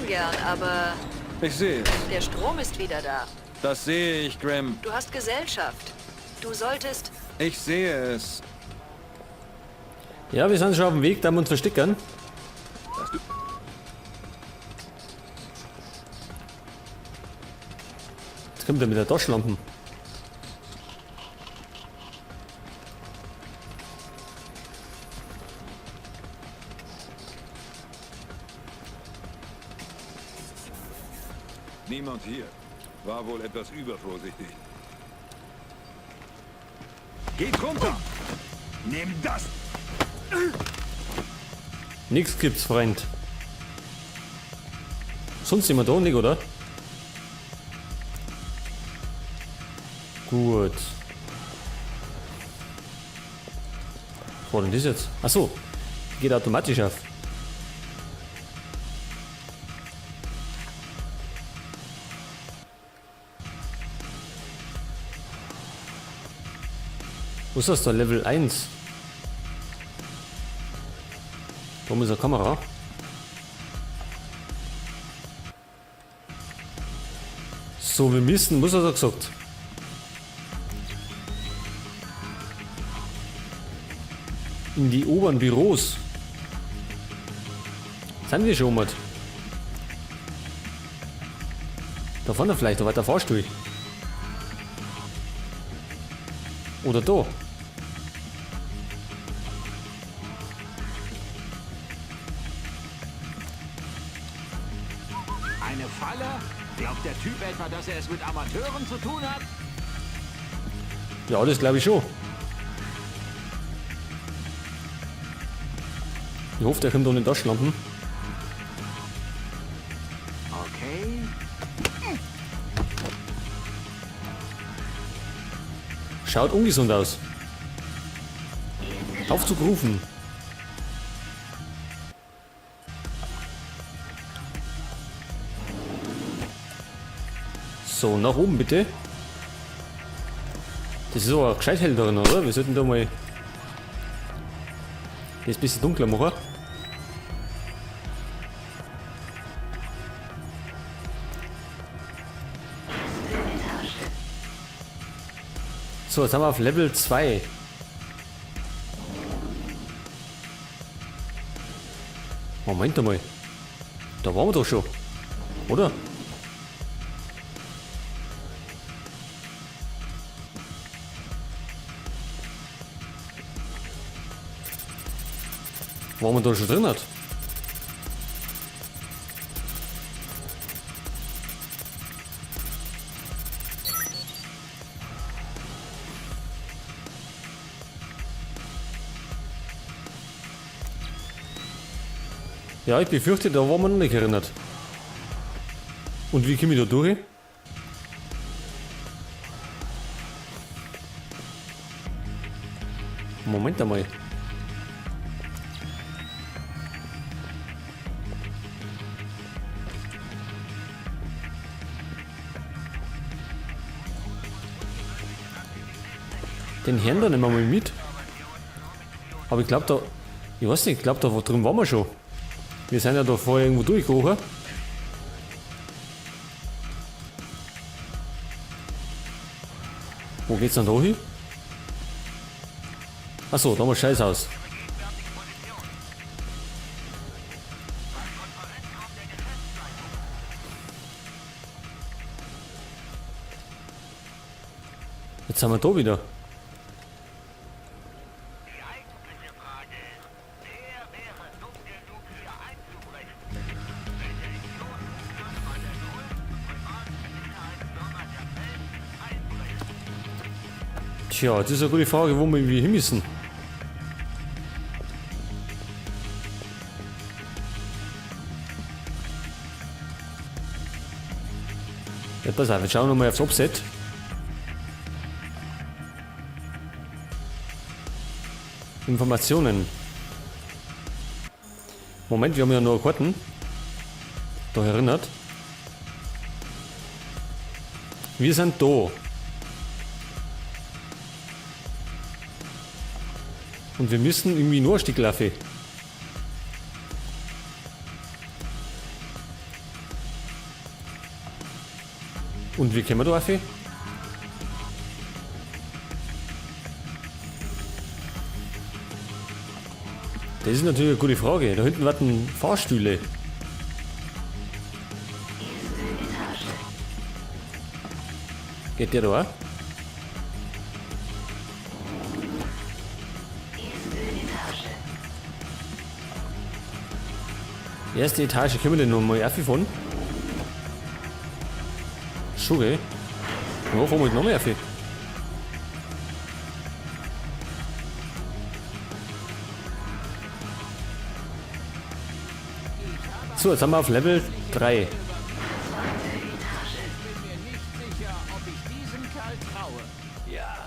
ungern, aber Ich sehe es. der Strom ist wieder da. Das sehe ich, Graham. Du hast Gesellschaft. Du solltest... Ich sehe es. Ja, wir sind schon auf dem Weg, da wir uns verstecken. Jetzt kommt er mit der Taschenlampe. Niemand hier. War wohl etwas übervorsichtig. Geht runter! Nimm das! Nix gibt's, Freund. Sonst jemand da nicht, oder? Gut. Was war denn das jetzt? Achso, geht automatisch auf. Wo ist das da? Level 1. Da ist eine Kamera. So, wir müssen, was hat er gesagt? In die oberen Büros. Sind wir schon mal? Da vorne vielleicht, da war der Fahrstuhl. Oder da. Eine Falle? Glaubt der Typ etwa, dass er es mit Amateuren zu tun hat? Ja, das glaube ich schon. Ich hoffe, der kommt da nicht Taschenlampen. Okay. Schaut ungesund aus. Aufzug rufen. So, nach oben bitte. Das ist aber gescheit hell darin, oder? Wir sollten da mal das ein bisschen dunkler machen. So, jetzt haben wir auf Level 2. Moment einmal. Da waren wir doch schon. Oder? Waren wir da schon drin hat? Ja, ich befürchte, da waren wir noch nicht erinnert. Und wie komme ich da durch? Moment einmal. Den Herrn da nehmen wir mal mit. Aber ich glaube da... Ich weiß nicht, ich glaube da drin waren wir schon. Wir sind ja da vorher irgendwo durchgegangen. Wo geht's dann da hin? Achso, da haben wir Scheißhaus. Jetzt sind wir da wieder. Tja, das ist eine gute Frage, wo wir hin müssen. Ja, pass auf, jetzt schauen wir mal aufs Offset. Informationen. Moment, wir haben ja noch Karten. Da erinnert. Wir sind da. Und wir müssen irgendwie nur ein Stück laufen. Und wie kommen wir da auf? Das ist natürlich eine gute Frage. Da hinten warten Fahrstühle. Geht der da auch? Erste Etage, können wir denn noch mal auffahren? Schon, gell? Ja, fahren wir noch mehr auf. So, jetzt haben wir auf Level 3. Ich bin mir nicht sicher, ob ich diesem Kerl traue. Ja,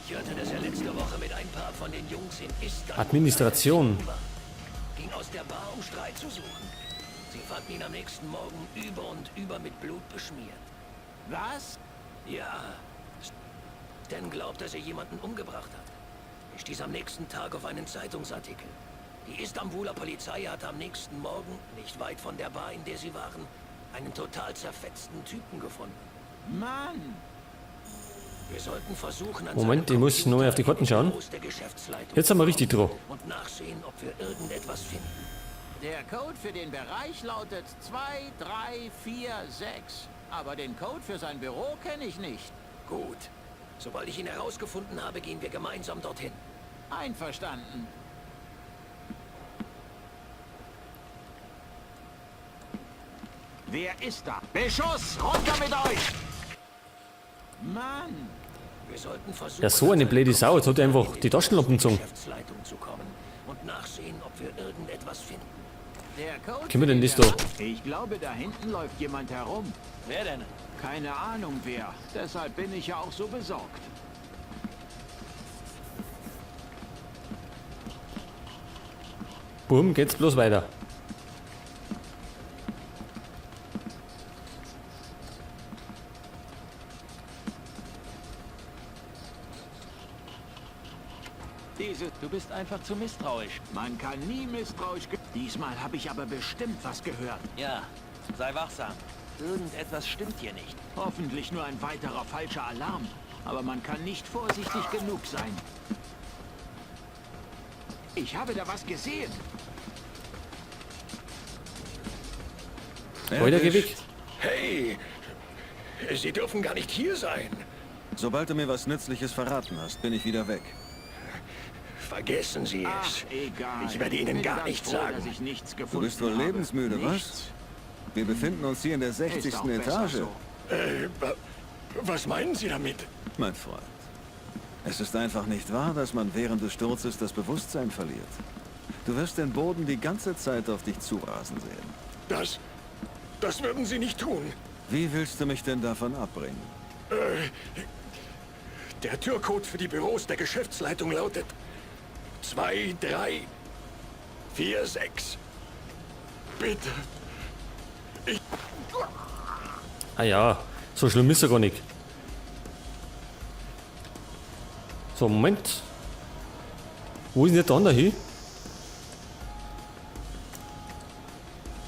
ich hörte, dass er letzte Woche mit ein paar von den Jungs in Istanbul Administration. ging aus der Bar, um Streit zu suchen. Sie fanden ihn am nächsten Morgen über und über mit Blut beschmiert. Was? Ja, Stan glaubt, dass er jemanden umgebracht hat. Ich stieß am nächsten Tag auf einen Zeitungsartikel. Die Istanbuler Polizei hatte am nächsten Morgen, nicht weit von der Bar, in der sie waren, einen total zerfetzten Typen gefunden. Mann! Wir sollten versuchen, an Moment, seinem ich muss noch mal auf die Karten schauen. Büros der Geschäftsleitung Jetzt haben wir richtig drauf. und nachsehen, ob wir irgendetwas finden. Der Code für den Bereich lautet 2346. Aber den Code für sein Büro kenne ich nicht. Gut. Sobald ich ihn herausgefunden habe, gehen wir gemeinsam dorthin. Einverstanden. Wer ist da? Beschuss! Runter mit euch! Mann! Wir sollten versuchen, Ja, so eine blöde Sau. Jetzt hat er einfach die Taschenlampen gezogen. Geschäftsleitung zu kommen und nachsehen, ob wir irgendetwas finden. Der Code Können wir denn für das den da? Ich glaube, da hinten läuft jemand herum. Wer denn? Keine Ahnung wer. Deshalb bin ich ja auch so besorgt. Bumm, geht's bloß weiter. Du bist einfach zu misstrauisch. Man kann nie misstrauisch... Diesmal habe ich aber bestimmt was gehört. Ja, sei wachsam. Irgendetwas stimmt hier nicht. Hoffentlich nur ein weiterer falscher Alarm. Aber man kann nicht vorsichtig genug sein. Ich habe da was gesehen. Weiter, geh weg. Hey, Sie dürfen gar nicht hier sein. Sobald du mir was Nützliches verraten hast, bin ich wieder weg. Vergessen Sie Ach, es. egal. Ich werde Ihnen bin gar ganz nichts froh, sagen. dass ich nichts Du gefunden bist wohl habe. lebensmüde, Nichts. was? Wir befinden uns hier in der 60. Ist auch besser Etage. so. Was meinen Sie damit? Mein Freund, es ist einfach nicht wahr, dass man während des Sturzes das Bewusstsein verliert. Du wirst den Boden die ganze Zeit auf dich zurasen sehen. Das würden Sie nicht tun. Wie willst du mich denn davon abbringen? Der Türcode für die Büros der Geschäftsleitung lautet 2346. Bitte. Ah ja, so schlimm ist er gar nicht. So, Moment. Wo ist denn der andere hin?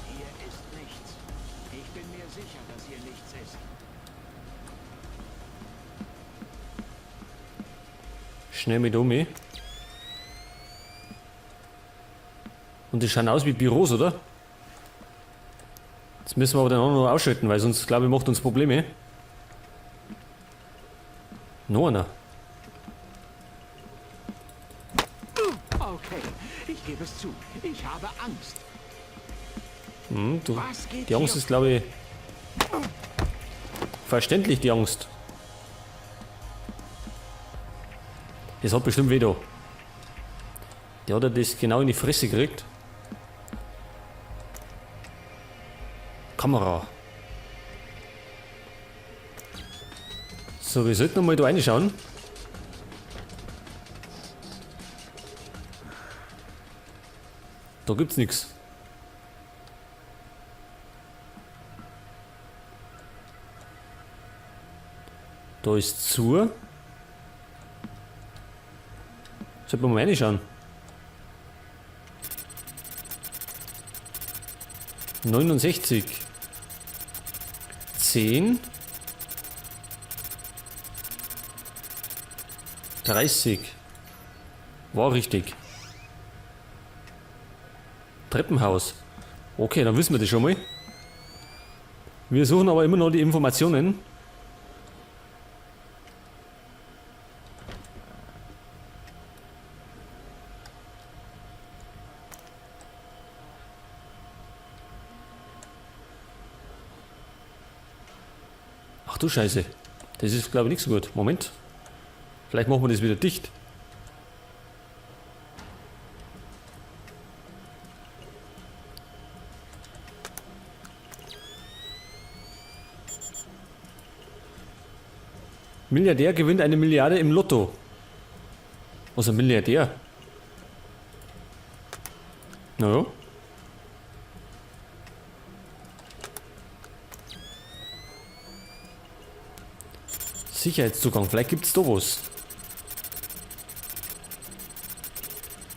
Hier ist nichts. Ich bin mir sicher, dass hier nichts ist. Schnell mit um. Und die schauen aus wie Büros, oder? Jetzt müssen wir aber den anderen noch ausschalten, weil sonst, glaube ich, macht uns Probleme. Noch einer. Okay, ich gebe es zu. Ich habe Angst. Du, Was geht die Angst hier? ist, glaube ich, verständlich, die Angst. Das hat bestimmt weh da. Der hat ja das genau in die Fresse gekriegt. Kamera. So, wir sollten noch mal da reinschauen. Da gibt's nichts. Da ist zu. Sollten wir mal reinschauen. 69. 10. 30. War richtig. Treppenhaus. Okay, dann wissen wir das schon mal. Wir suchen aber immer noch die Informationen. Ach du Scheiße. Das ist, glaube ich, nicht so gut. Moment. Vielleicht machen wir das wieder dicht. Milliardär gewinnt 1 Milliarde im Lotto. Was ist ein Milliardär? Naja. Sicherheitszugang, vielleicht gibt es da was.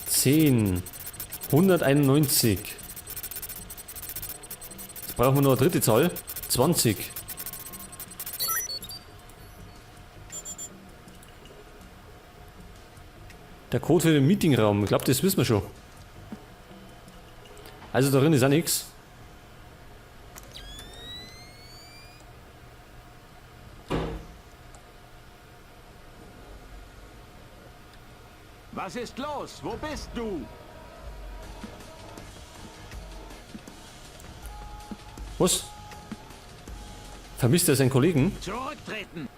10. 191. Jetzt brauchen wir noch eine dritte Zahl. 20. Der Code für den Meetingraum, ich glaube, das wissen wir schon. Also darin ist auch nichts. Was ist los? Wo bist du? Was? Vermisst er seinen Kollegen? Zurücktreten!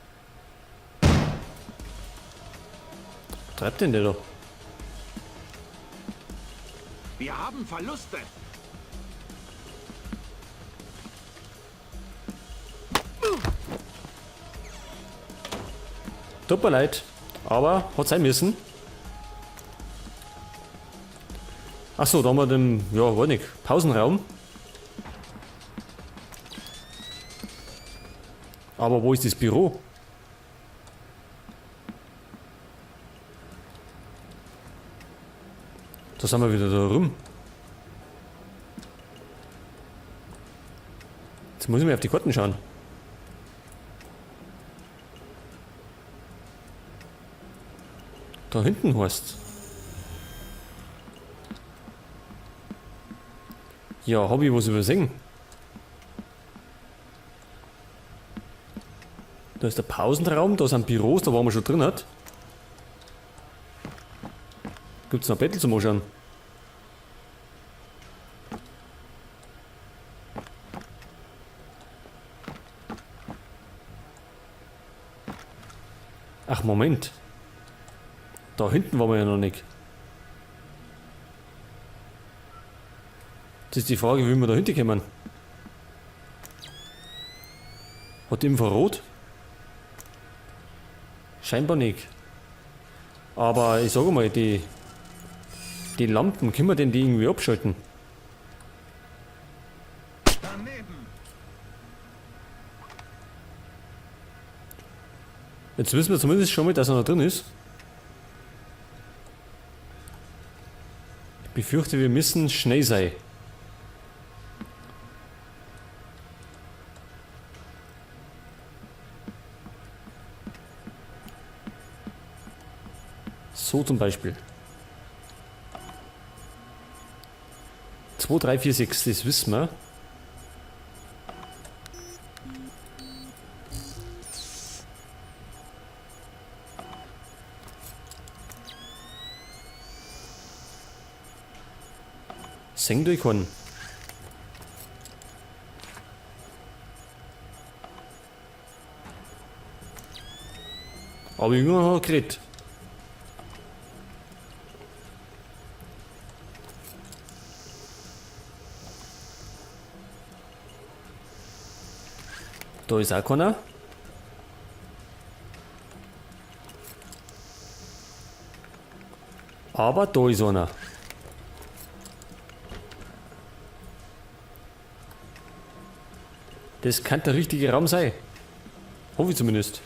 Was treibt denn der da? Wir haben Verluste. Tut mir leid, aber hat sein müssen. Achso, da haben wir den, ja, war nicht, Pausenraum. Aber wo ist das Büro? Da sind wir wieder da rum. Jetzt muss ich mir auf die Karten schauen. Da hinten heißt. Ja, habe ich was übersehen? Da ist der Pausenraum, da sind Büros, da waren wir schon drin. Gibt es noch Bettel zum Anschauen? Ach, Moment. Da hinten waren wir ja noch nicht. Jetzt ist die Frage, wie wir da hinten kommen. Hat die Infrarot? Scheinbar nicht. Aber ich sage mal, die Lampen, können wir denn die irgendwie abschalten? Daneben. Jetzt wissen wir zumindest schon mal, dass er noch drin ist. Ich befürchte, wir müssen schnell sein. So zum Beispiel. 2, 3, 4, 6, das wissen wir. Seng durch kann. Aber irgendwann hat er geredet. Da ist auch keiner. Aber da ist einer. Das kann der richtige Raum sein. Hoffe ich zumindest.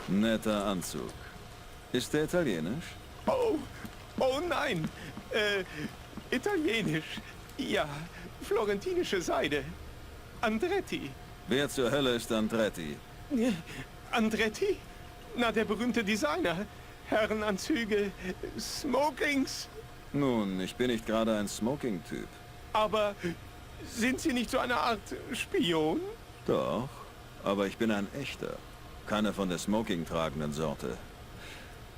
Netter Anzug. Ist der italienisch? Oh nein, italienisch. Ja, florentinische Seide. Andretti. Wer zur Hölle ist Andretti? Andretti? Na, der berühmte Designer. Herrenanzüge, Smokings. Nun, ich bin nicht gerade ein Smoking-Typ. Aber sind Sie nicht so eine Art Spion? Doch, aber ich bin ein echter. Keiner von der Smoking-tragenden Sorte.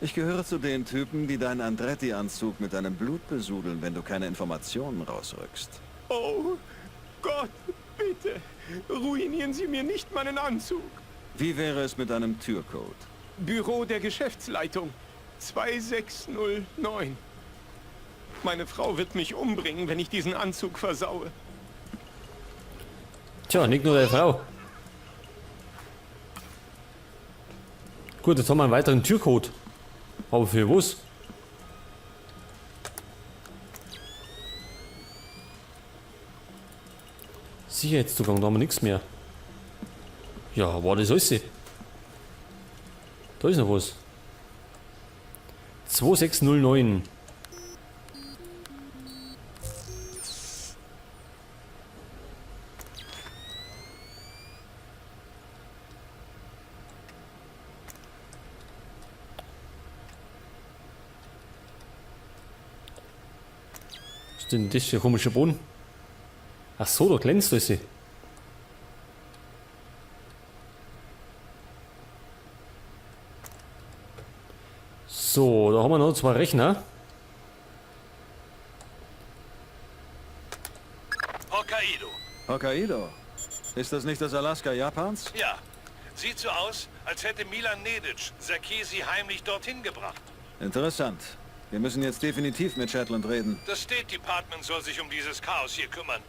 Ich gehöre zu den Typen, die deinen Andretti-Anzug mit deinem Blut besudeln, wenn du keine Informationen rausrückst. Oh Gott, bitte. Ruinieren Sie mir nicht meinen Anzug. Wie wäre es mit einem Türcode? Büro der Geschäftsleitung 2609. Meine Frau wird mich umbringen, wenn ich diesen Anzug versaue. Tja, nicht nur deine Frau. Gut, jetzt haben wir einen weiteren Türcode. Aber für was? Sicherheitszugang, da haben wir nichts mehr. Ja, war das alles? Da ist noch was. 2609. Was ist denn das für ein komischer Boden? Ach so, da glänzt das. So, da haben wir noch zwei Rechner. Hokkaido. Hokkaido. Ist das nicht das Alaska Japans? Ja. Sieht so aus, als hätte Milan Nedic Sarkisi heimlich dorthin gebracht. Interessant. Wir müssen jetzt definitiv mit Shetland reden. Das State Department soll sich um dieses Chaos hier kümmern.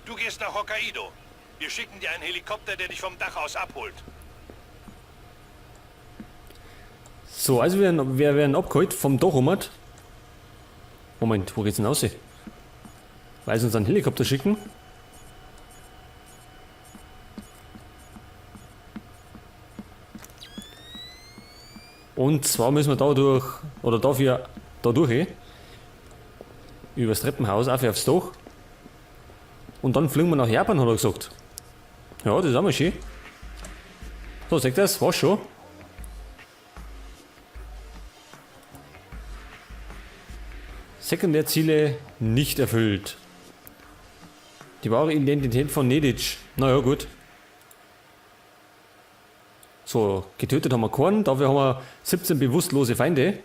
Du gehst nach Hokkaido. Wir schicken dir einen Helikopter, der dich vom Dach aus abholt. So, also wir werden abgeholt vom Dach rum. Moment, wo geht's denn raus? Weil sie uns einen Helikopter schicken. Und zwar müssen wir da durch, oder dafür, da durch, übers Treppenhaus, auf aufs Dach. Und dann fliegen wir nach Japan, hat er gesagt. Ja, das ist auch mal schön. So, seht ihr das? War's schon. Sekundärziele nicht erfüllt. Die wahre Identität von Nedic. Naja, gut. So, getötet haben wir keinen, dafür haben wir 17 bewusstlose Feinde.